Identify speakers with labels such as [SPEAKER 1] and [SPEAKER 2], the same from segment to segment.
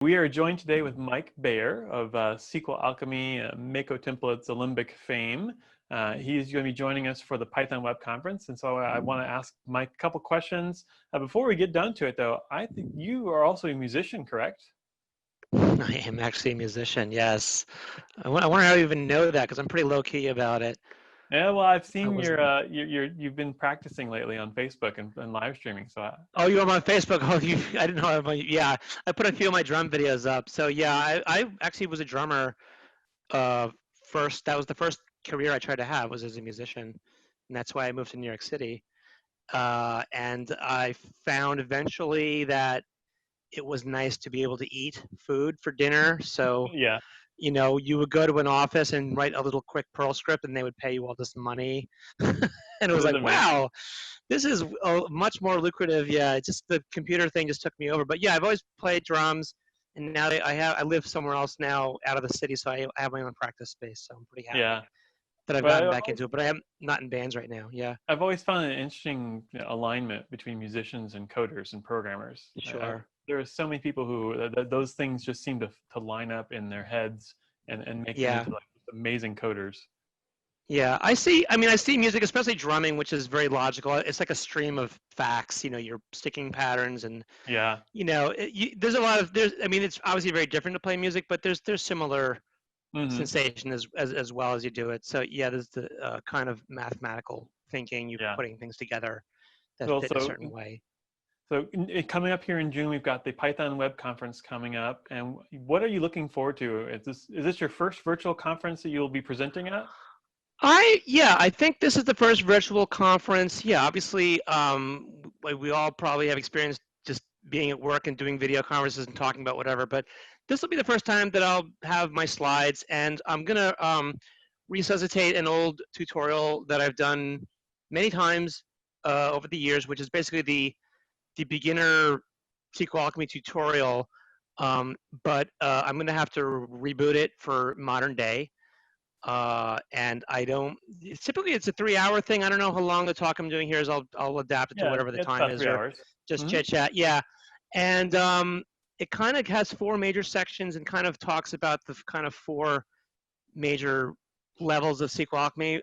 [SPEAKER 1] We are joined today with Mike Bayer of SQL Alchemy, Mako Templates, Alembic fame. He's going to be joining us for the Python Web Conference, and so I want to ask Mike a couple questions. Before we get down to it, though, I think you are also a musician, correct?
[SPEAKER 2] I am actually a musician, yes. I wonder how you even know that, because I'm pretty low-key about it.
[SPEAKER 1] Yeah, well, I've
[SPEAKER 2] I
[SPEAKER 1] seen
[SPEAKER 2] was.
[SPEAKER 1] you've been practicing lately on Facebook and live streaming. So
[SPEAKER 2] Oh, you're on Facebook. Oh, I didn't know. Yeah, I put a few of my drum videos up. So yeah, I actually was a drummer first. That was the first career I tried to have, was as a musician, and that's why I moved to New York City. And I found eventually that it was nice to be able to eat food for dinner. So
[SPEAKER 1] yeah,
[SPEAKER 2] you would go to an office and write a little quick Perl script, and they would pay you all this money. And it
[SPEAKER 1] it
[SPEAKER 2] was
[SPEAKER 1] was
[SPEAKER 2] like,
[SPEAKER 1] amazing.
[SPEAKER 2] wow, this is much more lucrative. Yeah, it's just the computer thing just took me over. But yeah, I've always played drums, and now I live somewhere else now, out of the city, so I have my own practice space. So I'm pretty happy
[SPEAKER 1] Yeah,
[SPEAKER 2] that I've
[SPEAKER 1] but
[SPEAKER 2] gotten back into it. But I am not in bands right now. Yeah,
[SPEAKER 1] I've always found an interesting alignment between musicians and coders and programmers.
[SPEAKER 2] sure.
[SPEAKER 1] There are so many people who those things just seem to line up in their heads and make them
[SPEAKER 2] Yeah.
[SPEAKER 1] into like amazing coders.
[SPEAKER 2] Yeah, I see music, especially drumming, which is very logical. It's like a stream of facts, you're sticking patterns, and
[SPEAKER 1] Yeah.
[SPEAKER 2] there's a lot of it's obviously very different to play music, but there's similar
[SPEAKER 1] Hmm.
[SPEAKER 2] sensation as well as you do it. So yeah, there's the kind of mathematical thinking, you
[SPEAKER 1] Yeah.
[SPEAKER 2] putting things together that
[SPEAKER 1] Well,
[SPEAKER 2] fit in a certain way.
[SPEAKER 1] coming up here in June, we've got the Python Web Conference coming up, and what are you looking forward to? Is this your first virtual conference that you'll be presenting at?
[SPEAKER 2] I think this is the first virtual conference. Yeah, obviously, we all probably have experience just being at work and doing video conferences and talking about whatever, but this will be the first time that I'll have my slides, and I'm gonna resuscitate an old tutorial that I've done many times over the years, which is basically the beginner SQL Alchemy tutorial, but I'm gonna have to reboot it for modern day. And I don't typically, it's a 3 hour thing. I don't know how long the talk I'm doing here is. I'll adapt it to
[SPEAKER 1] Yeah,
[SPEAKER 2] whatever the
[SPEAKER 1] it's
[SPEAKER 2] time
[SPEAKER 1] about
[SPEAKER 2] is,
[SPEAKER 1] three
[SPEAKER 2] or
[SPEAKER 1] hours.
[SPEAKER 2] just
[SPEAKER 1] Hmm.
[SPEAKER 2] chit chat. Yeah. And it kind of has four major sections and kind of talks about the kind of four major levels of SQL Alchemy.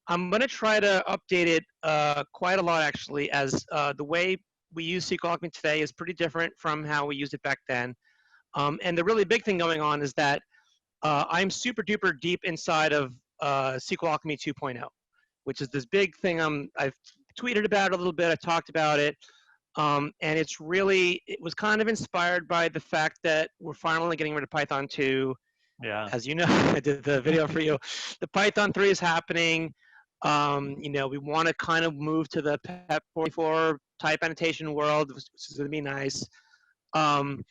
[SPEAKER 2] I'm going to try to update it quite a lot, actually, as the way we use SQL Alchemy today is pretty different from how we used it back then. And the really big thing going on is that I'm super duper deep inside of SQL Alchemy 2.0, which is this big thing. I've tweeted about it a little bit. I talked about it. And it was kind of inspired by the fact that we're finally getting rid of Python 2.
[SPEAKER 1] Yeah.
[SPEAKER 2] As you know, I did the video for you. The Python 3 is happening. We want to kind of move to the PEP 44 type annotation world, which is going to be nice. Um,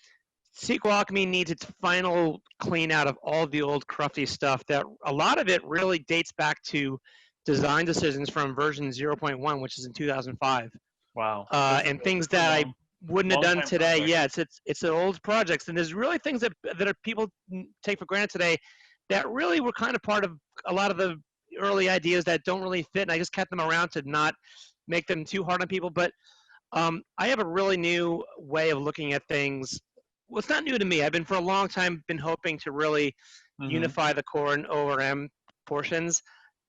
[SPEAKER 2] SQL Alchemy needs its final clean out of all the old crufty stuff that a lot of it really dates back to design decisions from version 0.1, which is in 2005,
[SPEAKER 1] Wow. This is
[SPEAKER 2] and things
[SPEAKER 1] a
[SPEAKER 2] that I wouldn't have
[SPEAKER 1] long
[SPEAKER 2] done
[SPEAKER 1] time
[SPEAKER 2] today.
[SPEAKER 1] project.
[SPEAKER 2] Yeah, it's an old projects, and there's really things that are people take for granted today that really were kind of part of a lot of the early ideas that don't really fit, and I just kept them around to not make them too hard on people. But I have a really new way of looking at things. Well, it's not new to me. I've been for a long time been hoping to really
[SPEAKER 1] Hmm.
[SPEAKER 2] unify the core and ORM portions,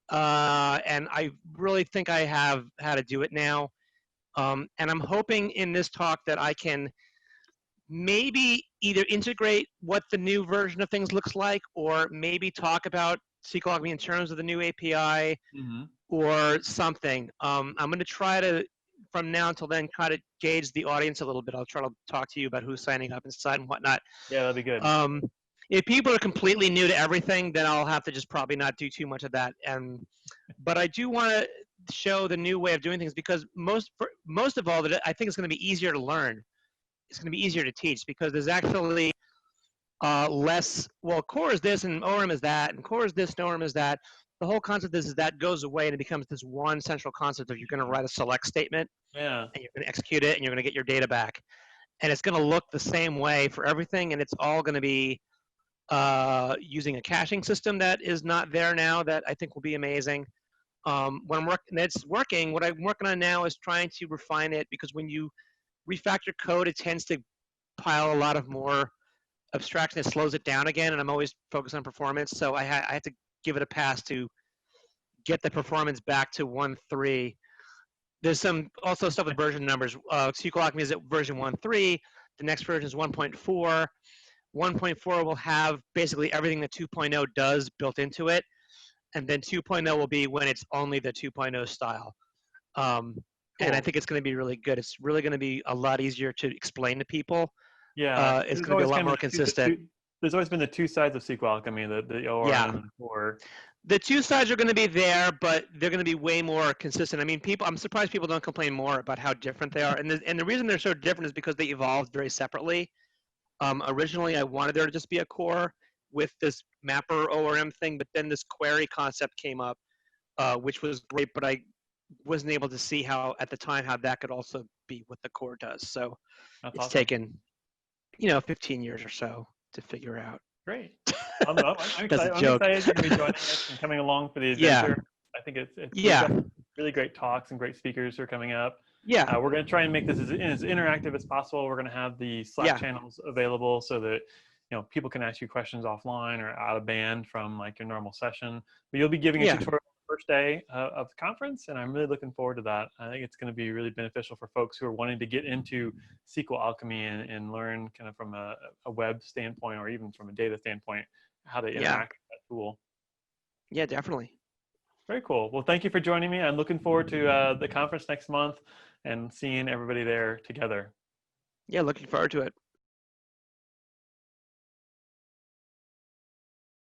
[SPEAKER 2] and I really think I have how to do it now. And I'm hoping in this talk that I can maybe either integrate what the new version of things looks like, or maybe talk about SQL Alchemy in terms of the new API,
[SPEAKER 1] Hmm.
[SPEAKER 2] or something. I'm going to try to, from now until then, try to gauge the audience a little bit. I'll try to talk to you about who's signing up inside and whatnot.
[SPEAKER 1] Yeah, that'd be good.
[SPEAKER 2] Um, if people are completely new to everything, then I'll have to just probably not do too much of that. But I do want to show the new way of doing things, because most of all, that I think it's going to be easier to learn. It's going to be easier to teach, because there's actually less, well, core is this and ORM is that, and core is this and ORM is that. The whole concept is that goes away and it becomes this one central concept of you're going to write a select statement
[SPEAKER 1] Yeah.
[SPEAKER 2] and you're going to execute it and you're going to get your data back. And it's going to look the same way for everything, and it's all going to be using a caching system that is not there now, that I think will be amazing. When I'm working, it's working. What I'm working on now is trying to refine it, because when you refactor code, it tends to pile a lot of more abstraction, it slows it down again, and I'm always focused on performance. So I had to give it a pass to get the performance back to 1.3. There's some also stuff with version numbers. SQL Alchemy is at version 1.3. The next version is 1.4. 1.4 will have basically everything that 2.0 does built into it, and then 2.0 will be when it's only the 2.0 style. And I think it's going to be really good. It's really going to be a lot easier to explain to people.
[SPEAKER 1] Yeah,
[SPEAKER 2] It's going to be a lot more consistent.
[SPEAKER 1] There's always been the two sides of SQL Alchemy, the ORM
[SPEAKER 2] Yeah.
[SPEAKER 1] and the core.
[SPEAKER 2] The two sides are going to be there, but they're going to be way more consistent. I mean, I'm surprised people don't complain more about how different they are. And the reason they're so different is because they evolved very separately. Originally, I wanted there to just be a core with this mapper ORM thing, but then this query concept came up, which was great, but I wasn't able to see how, at the time, how that could also be what the core does. So
[SPEAKER 1] That's
[SPEAKER 2] it's
[SPEAKER 1] awesome.
[SPEAKER 2] taken, 15 years or so to figure out.
[SPEAKER 1] Great. I'm excited.
[SPEAKER 2] I'm joke.
[SPEAKER 1] I'm excited you're going to be joining us and coming along for the adventure.
[SPEAKER 2] Yeah.
[SPEAKER 1] I think we've
[SPEAKER 2] Yeah.
[SPEAKER 1] got really great talks and great speakers who are coming up.
[SPEAKER 2] Yeah.
[SPEAKER 1] We're going to try and make this as interactive as possible. We're going to have the Slack channels available so that people can ask you questions offline or out of band from like your normal session. But you'll be giving a tutorial the first day of the conference, and I'm really looking forward to that. I think it's going to be really beneficial for folks who are wanting to get into SQL Alchemy and learn kind of from a web standpoint or even from a data standpoint how to interact with that tool.
[SPEAKER 2] Yeah, definitely.
[SPEAKER 1] Very cool. Well, thank you for joining me. I'm looking forward to the conference next month and seeing everybody there together.
[SPEAKER 2] Yeah, looking forward to it.